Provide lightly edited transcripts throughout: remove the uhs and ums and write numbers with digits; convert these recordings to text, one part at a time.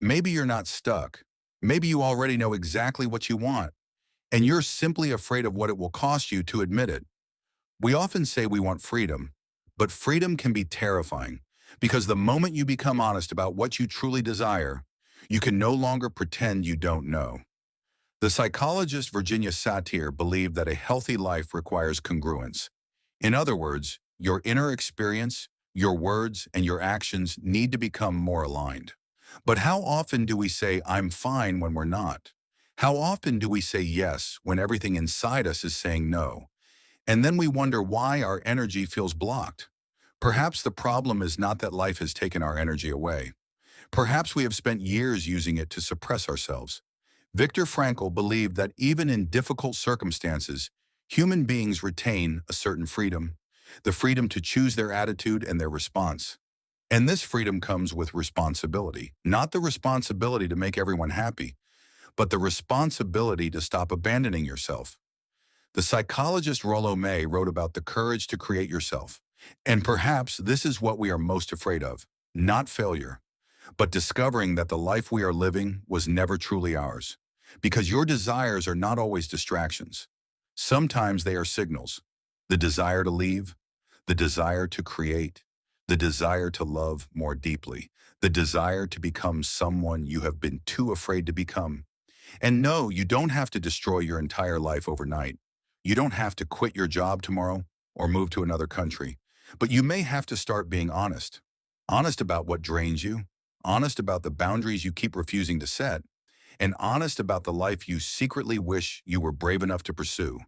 Maybe you're not stuck. Maybe you already know exactly what you want, and you're simply afraid of what it will cost you to admit it. We often say we want freedom, but freedom can be terrifying because the moment you become honest about what you truly desire, you can no longer pretend you don't know. The psychologist Virginia Satir believed that a healthy life requires congruence. In other words, your inner experience, your words, and your actions need to become more aligned. But how often do we say, I'm fine when we're not? How often do we say yes when everything inside us is saying no? And then we wonder why our energy feels blocked. Perhaps the problem is not that life has taken our energy away. Perhaps we have spent years using it to suppress ourselves. Viktor Frankl believed that even in difficult circumstances, human beings retain a certain freedom, the freedom to choose their attitude and their response. And this freedom comes with responsibility, not the responsibility to make everyone happy, but the responsibility to stop abandoning yourself. The psychologist Rollo May wrote about the courage to create yourself. And perhaps this is what we are most afraid of, not failure, but discovering that the life we are living was never truly ours. Because your desires are not always distractions. Sometimes they are signals. The desire to leave, the desire to create, the desire to love more deeply, the desire to become someone you have been too afraid to become. And no, you don't have to destroy your entire life overnight. You don't have to quit your job tomorrow or move to another country. But you may have to start being honest. Honest about what drains you, honest about the boundaries you keep refusing to set, and honest about the life you secretly wish you were brave enough to pursue.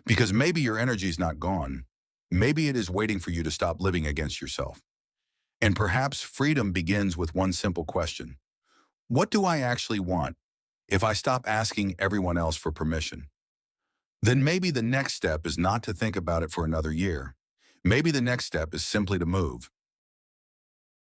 Because maybe your energy is not gone. Maybe it is waiting for you to stop living against yourself. And perhaps freedom begins with one simple question. What do I actually want if I stop asking everyone else for permission? Then maybe the next step is not to think about it for another year. Maybe the next step is simply to move.